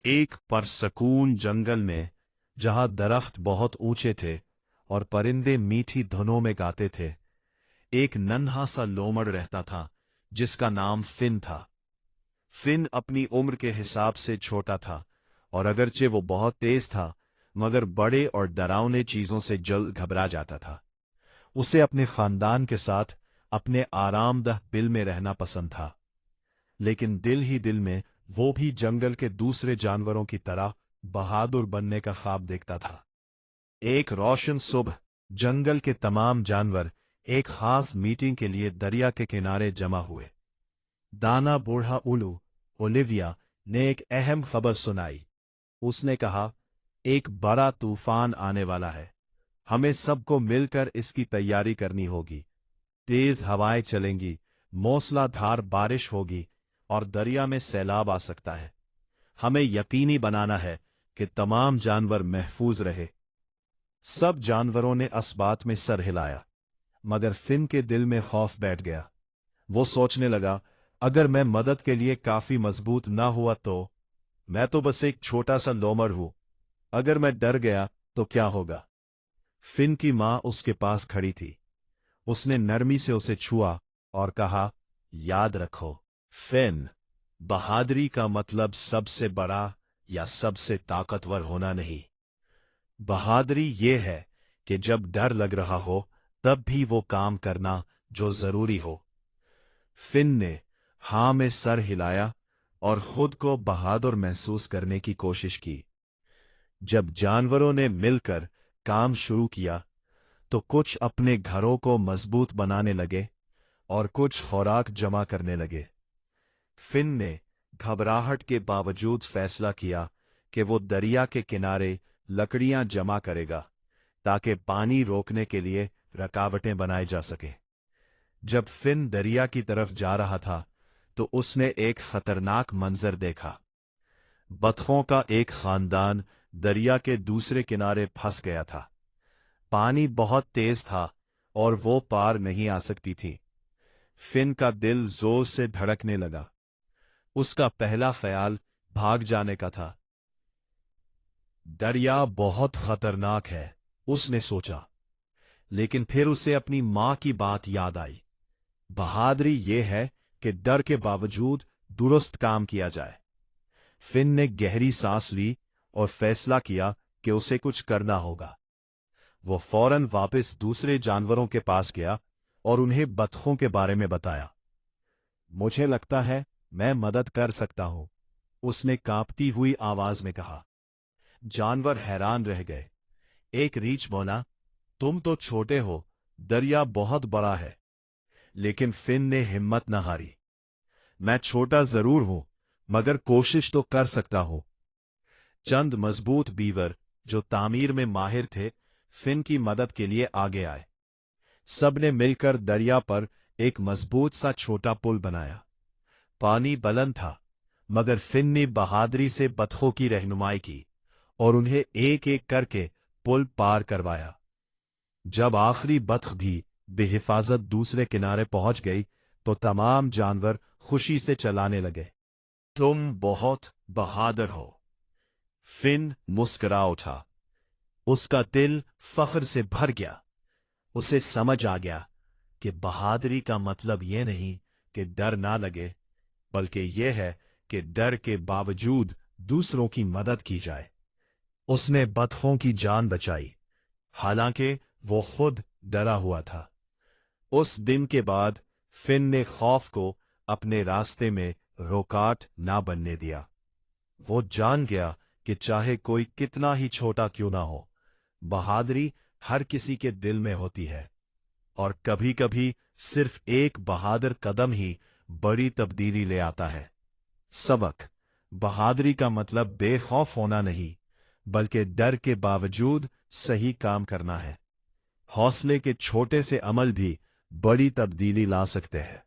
एक परसकून जंगल में, जहां दरख्त बहुत ऊंचे थे और परिंदे मीठी धुनों में गाते थे, एक नन्हा सा लोमड़ रहता था जिसका नाम फिन था। फिन अपनी उम्र के हिसाब से छोटा था, और अगरचे वो बहुत तेज था, मगर बड़े और डरावने चीजों से जल्द घबरा जाता था। उसे अपने खानदान के साथ अपने आरामदह बिल में रहना पसंद था, लेकिन दिल ही दिल में वो भी जंगल के दूसरे जानवरों की तरह बहादुर बनने का ख्वाब देखता था। एक रोशन सुबह जंगल के तमाम जानवर एक खास मीटिंग के लिए दरिया के किनारे जमा हुए। दाना बूढ़ा उल्लू ओलिविया ने एक अहम खबर सुनाई। उसने कहा, एक बड़ा तूफान आने वाला है। हमें सबको मिलकर इसकी तैयारी करनी होगी। तेज हवाएं चलेंगी, मूसलाधार बारिश होगी और दरिया में सैलाब आ सकता है। हमें यकीनी बनाना है कि तमाम जानवर महफूज रहे। सब जानवरों ने इस बात में सर हिलाया, मगर फिन के दिल में खौफ बैठ गया। वो सोचने लगा, अगर मैं मदद के लिए काफी मजबूत ना हुआ तो? मैं तो बस एक छोटा सा लोमड़ हूं। अगर मैं डर गया तो क्या होगा? फिन की मां उसके पास खड़ी थी। उसने नरमी से उसे छुआ और कहा, याद रखो फिन, बहादुरी का मतलब सबसे बड़ा या सबसे ताकतवर होना नहीं। बहादुरी ये है कि जब डर लग रहा हो तब भी वो काम करना जो जरूरी हो। फिन ने हां में सर हिलाया और खुद को बहादुर महसूस करने की कोशिश की। जब जानवरों ने मिलकर काम शुरू किया तो कुछ अपने घरों को मजबूत बनाने लगे और कुछ खुराक जमा करने लगे। फिन ने घबराहट के बावजूद फैसला किया कि वो दरिया के किनारे लकड़ियां जमा करेगा ताकि पानी रोकने के लिए रुकावटें बनाई जा सके। जब फिन दरिया की तरफ जा रहा था तो उसने एक खतरनाक मंजर देखा। बतखों का एक खानदान दरिया के दूसरे किनारे फंस गया था। पानी बहुत तेज था और वो पार नहीं आ सकती थी। फिन का दिल जोर से धड़कने लगा। उसका पहला ख्याल भाग जाने का था। दरिया बहुत खतरनाक है, उसने सोचा, लेकिन फिर उसे अपनी मां की बात याद आई। बहादुरी ये है कि डर के बावजूद दुरुस्त काम किया जाए। फिन ने गहरी सांस ली और फैसला किया कि उसे कुछ करना होगा। वो फौरन वापस दूसरे जानवरों के पास गया और उन्हें बतखों के बारे में बताया। मुझे लगता है मैं मदद कर सकता हूं, उसने कांपती हुई आवाज में कहा। जानवर हैरान रह गए। एक रीछ बोला, तुम तो छोटे हो, दरिया बहुत बड़ा है। लेकिन फिन ने हिम्मत न हारी। मैं छोटा जरूर हूं, मगर कोशिश तो कर सकता हूं। चंद मजबूत बीवर जो तामीर में माहिर थे फिन की मदद के लिए आगे आए। सबने मिलकर दरिया पर एक मजबूत सा छोटा पुल बनाया। पानी बुलंद था, मगर फिन ने बहादुरी से बतखों की रहनुमाई की और उन्हें एक एक करके पुल पार करवाया। जब आखिरी बतख भी बेहिफाजत दूसरे किनारे पहुंच गई तो तमाम जानवर खुशी से चलाने लगे। तुम बहुत बहादुर हो, फिन मुस्कुरा उठा। उसका दिल फख्र से भर गया। उसे समझ आ गया कि बहादुरी का मतलब ये नहीं कि डर ना लगे, बल्कि यह है कि डर के बावजूद दूसरों की मदद की जाए। उसने बतखों की जान बचाई, हालांकि वो खुद डरा हुआ था। उस दिन के बाद फिन ने खौफ को अपने रास्ते में रुकावट ना बनने दिया। वो जान गया कि चाहे कोई कितना ही छोटा क्यों ना हो, बहादुरी हर किसी के दिल में होती है, और कभी-कभी सिर्फ एक बहादुर कदम ही बड़ी तब्दीली ले आता है। सबक: बहादुरी का मतलब बेखौफ होना नहीं, बल्कि डर के बावजूद सही काम करना है। हौसले के छोटे से अमल भी बड़ी तब्दीली ला सकते हैं।